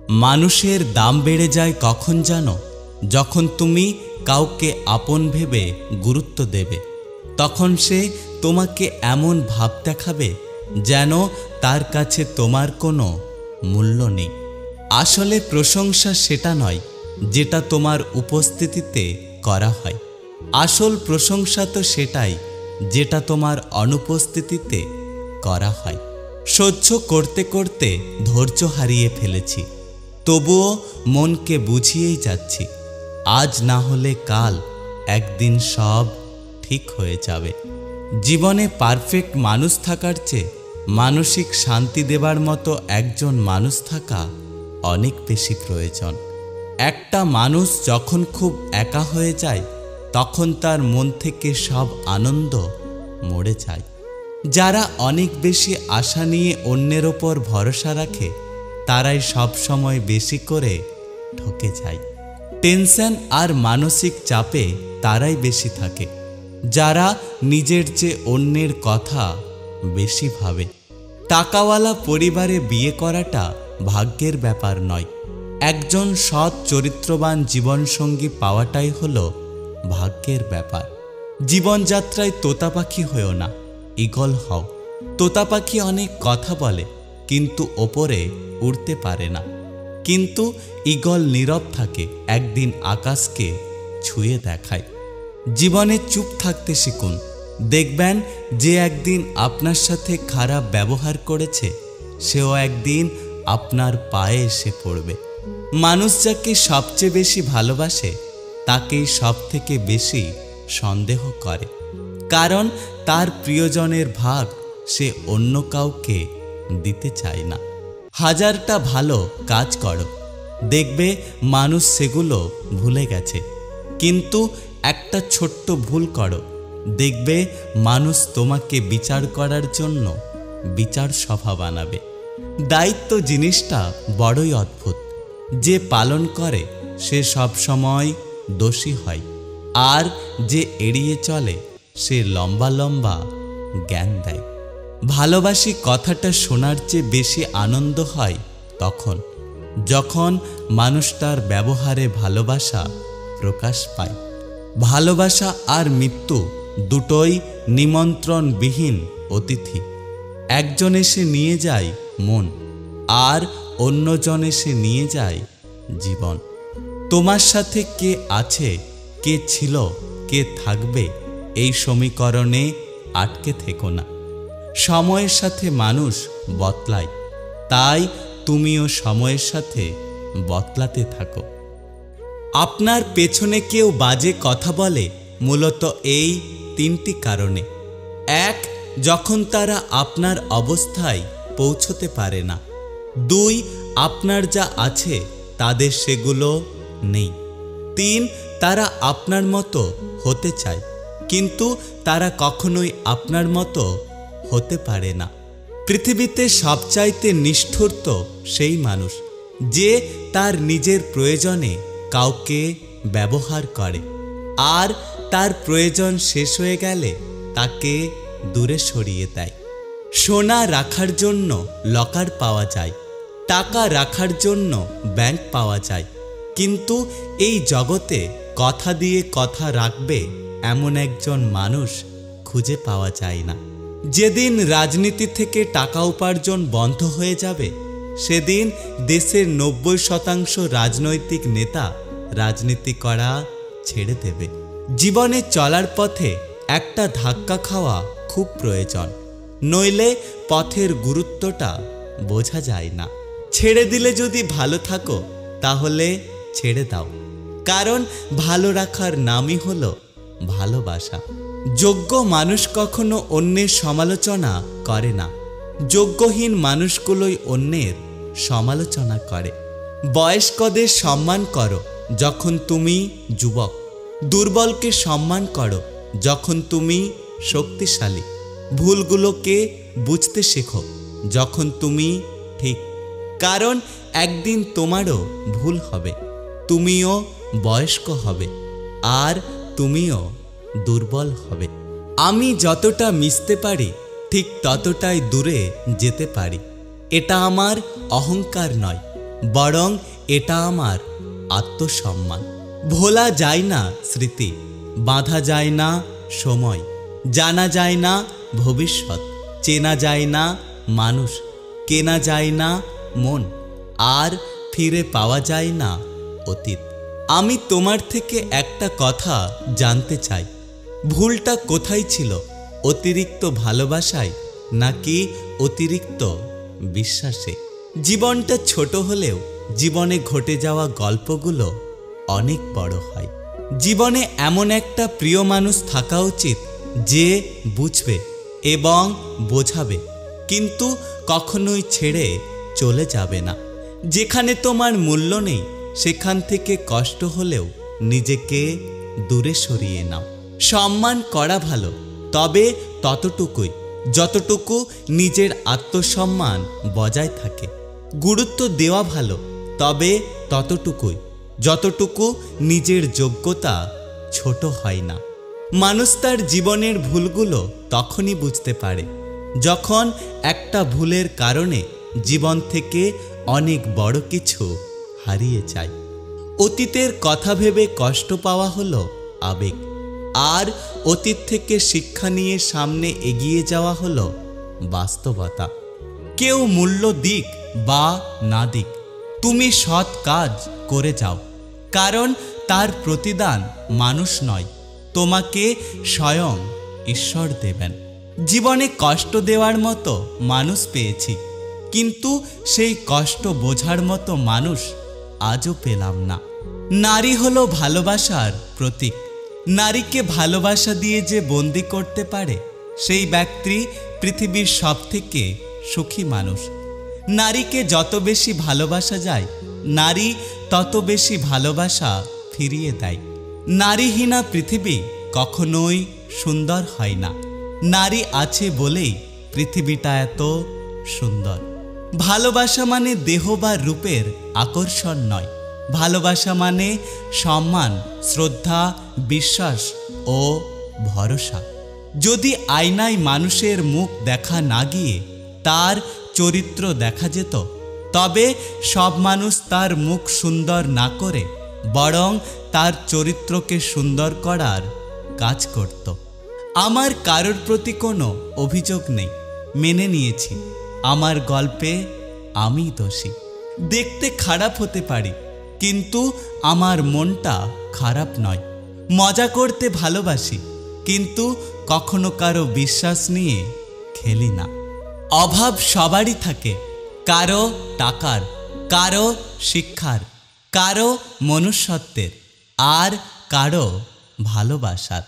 মানুষের দাম বেড়ে যায় কখন জানো? যখন তুমি কাউকে আপন ভেবে গুরুত্ব দেবে, তখন সে তোমাকে এমন ভাব দেখাবে যেন তার কাছে তোমার কোনো মূল্য নেই। আসলে প্রশংসা সেটা নয় যেটা তোমার উপস্থিতিতে করা হয়। আসল প্রশংসা তো সেটাই যেটা তোমার অনুপস্থিতিতে করা হয়। সহ্য করতে করতে ধৈর্য হারিয়ে ফেলেছি, তবুও মনকে বুঝিয়েই যাচ্ছি, আজ না হলে কাল একদিন সব ঠিক হয়ে যাবে। জীবনে পারফেক্ট মানুষ থাকার চেয়ে মানসিক শান্তি দেবার মতো একজন মানুষ থাকা অনেক বেশি প্রয়োজন। একটা মানুষ যখন খুব একা হয়ে যায়, তখন তার মন থেকে সব আনন্দ মরে যায়। যারা অনেক বেশি আশা নিয়ে অন্যের ওপর ভরসা রাখে, তারাই সব সময় বেশি করে ঠকে যায়। টেনশন আর মানসিক চাপে তারাই বেশি থাকে, যারা নিজের চেয়ে অন্যের কথা বেশি ভাবে। টাকাওয়ালা পরিবারে বিয়ে করাটা ভাগ্যের ব্যাপার নয়, একজন সৎ চরিত্রবান জীবনসঙ্গী পাওয়াটাই হলো ভাগ্যের ব্যাপার। জীবনযাত্রায় তোতা পাখি হয়েও না, ঈগল হও। তোতা পাখি অনেক কথা বলে, কিন্তু ওপরে উড়তে পারে না। কিন্তু ঈগল নীরব থাকে, একদিন আকাশকে ছুঁয়ে দেখায়। জীবনে চুপ থাকতে শিখুন, দেখবেন যে একদিন আপনার সাথে খারাপ ব্যবহার করেছে, সেও একদিন আপনার পায়ে এসে পড়বে। মানুষ যাকে সবচেয়ে বেশি ভালোবাসে, তাকেই সব থেকে বেশি সন্দেহ করে, কারণ তার প্রিয়জনের ভাগ সে অন্য কাউকে দিতে চায় না। হাজারটা ভালো কাজ করো, দেখবে মানুষ সেগুলো ভুলে গেছে। কিন্তু একটা ছোট্ট ভুল করো, দেখবে মানুষ তোমাকে বিচার করার জন্য বিচার সভা বানাবে। দায়িত্ব জিনিসটা বড়ই অদ্ভুত, যে পালন করে সে সব সময় দোষী হয়, আর যে এড়িয়ে চলে সে লম্বা লম্বা জ্ঞান দেয়। ভালোবাসি কথাটা শোনার চেয়ে বেশি আনন্দ হয় তখন, যখন মানুষটার ব্যবহারে ভালোবাসা প্রকাশ পায়। ভালোবাসা আর মৃত্যু দুটোই নিমন্ত্রণবিহীন অতিথি। একজন এসে নিয়ে যায় মন, আর অন্যজন এসে নিয়ে যায় জীবন। তোমার সাথে কে আছে, কে ছিল, কে থাকবে, এই সমীকরণে আটকে থেকো না। সময়ের সাথে মানুষ বদলায়, তাই তুমিও সময়ের সাথে বদলাতে থাকো। আপনার পেছনে কেউ বাজে কথা বলে মূলত এই তিনটি কারণে। এক, যখন তারা আপনার অবস্থায় পৌঁছতে পারে না। দুই, আপনার যা আছে তাদের সেগুলো নেই। তিন, তারা আপনার মতো হতে চায়, কিন্তু তারা কখনোই আপনার মতো হতে পারে না। পৃথিবীতে সবচাইতে নিষ্ঠুর তো সেই মানুষ যে তার নিজের প্রয়োজনে কাউকে ব্যবহার করে, আর তার প্রয়োজন শেষ হয়ে গেলে তাকে দূরে সরিয়ে দেয়। সোনা রাখার জন্য লকার পাওয়া যায়, টাকা রাখার জন্য ব্যাংক পাওয়া যায়, কিন্তু এই জগতে কথা দিয়ে কথা রাখবে এমন একজন মানুষ খুঁজে পাওয়া যায় না। যেদিন রাজনীতি থেকে টাকা উপার্জন বন্ধ হয়ে যাবে, সেদিন দেশের 90% রাজনৈতিক নেতা রাজনীতি করা ছেড়ে দেবে। জীবনে চলার পথে একটা ধাক্কা খাওয়া খুব প্রয়োজন, নইলে পথের গুরুত্বটা বোঝা যায় না। ছেড়ে দিলে যদি ভালো থাকো, তাহলে ছেড়ে দাও, কারণ ভালো রাখার নামই হলো ভালোবাসা। যোগ্য মানুষ কখনো অন্যের সমালোচনা করে না, যোগ্যহীন মানুষগুলোই অন্যের সমালোচনা করে। বয়স্কদের সম্মান করো যখন তুমি যুবক, দুর্বলকে সম্মান করো যখন তুমি শক্তিশালী। ভুলগুলোকে বুঝতে শেখো যখন তুমি ঠিক, কারণ একদিন তোমারও ভুল হবে, তুমিও বয়স্ক হবে, আর তুমিও দুর্বল হবে। আমি যতটা মিশতে পারি ঠিক ততটাই দূরে যেতে পারি। এটা আমার অহংকার নয়, বরং এটা আমার আত্মসম্মান। ভোলা যায় না স্মৃতি, বাঁধা যায় না সময়, জানা যায় না ভবিষ্যৎ, চেনা যায় না মানুষ, কেনা যায় না মন, আর ফিরে পাওয়া যায় না অতীত। আমি তোমার থেকে একটা কথা জানতে চাই, ভুলটা কোথায় ছিল? অতিরিক্ত ভালোবাসায় নাকি অতিরিক্ত বিশ্বাসে? জীবনটা ছোট হলেও জীবনে ঘটে যাওয়া গল্পগুলো অনেক বড় হয়। জীবনে এমন একটা প্রিয় মানুষ থাকা উচিত যে বুঝবে এবং বোঝাবে, কিন্তু কখনোই ছেড়ে চলে যাবে না। যেখানে তোমার মূল্য নেই সেখান থেকে কষ্ট হলেও নিজেকে দূরে সরিয়ে নাও। সম্মান করা ভালো, তবে ততটুকুই যতটুকু নিজের আত্মসম্মান বজায় থাকে। গুরুত্ব দেওয়া ভালো, তবে ততটুকুই যতটুকু নিজের যোগ্যতা ছোট হয় না। মানুষ তার জীবনের ভুলগুলো তখনই বুঝতে পারে যখন একটা ভুলের কারণে জীবন থেকে অনেক বড় কিছু হারিয়ে যায়। অতীতের কথা ভেবে কষ্ট পাওয়া হলো আবেগ, আর অতীত থেকে শিক্ষা নিয়ে সামনে এগিয়ে যাওয়া হলো বাস্তবতা। কেউ মূল্য দিক বা না দিক, তুমি সৎ কাজ করে যাও, কারণ তার প্রতিদান মানুষ নয়, তোমাকে স্বয়ং ঈশ্বর দেবেন। জীবনে কষ্ট দেওয়ার মতো মানুষ পেয়েছি, কিন্তু সেই কষ্ট বোঝার মতো মানুষ আজও পেলাম না। নারী হলো ভালোবাসার প্রতীক। নারীকে ভালোবাসা দিয়ে যে বন্দি করতে পারে সেই ব্যক্তি পৃথিবীর সবথেকে সুখী মানুষ। নারীকে যত বেশি ভালোবাসা যায়, নারী তত বেশি ভালোবাসা ফিরিয়ে দেয়। নারীহীনা পৃথিবী কখনোই সুন্দর হয় না। নারী আছে বলেই পৃথিবীটা এত সুন্দর। ভালোবাসা মানে দেহ বা রূপের আকর্ষণ নয়, ভালোবাসা মানে সম্মান, শ্রদ্ধা, বিশ্বাস ও ভরসা। যদি আয়নায় মানুষের মুখ দেখা না গিয়ে তার চরিত্র দেখা যেত, তবে সব মানুষ তার মুখ সুন্দর না করে বরং তার চরিত্রকে সুন্দর করার কাজ করত। আমার কারোর প্রতি কোনো অভিযোগ নেই, মেনে নিয়েছি আমার গল্পে আমি দোষী। দেখতে খারাপ হতে পারি, কিন্তু আমার মনটা খারাপ নয়। মজা করতে ভালোবাসি, কিন্তু কখনো কারো বিশ্বাস নিয়ে খেলি না। অভাব সবারই থাকে, কারো টাকার, কারো শিক্ষার, কারো মনুষ্যত্বের, আর কারো ভালোবাসার।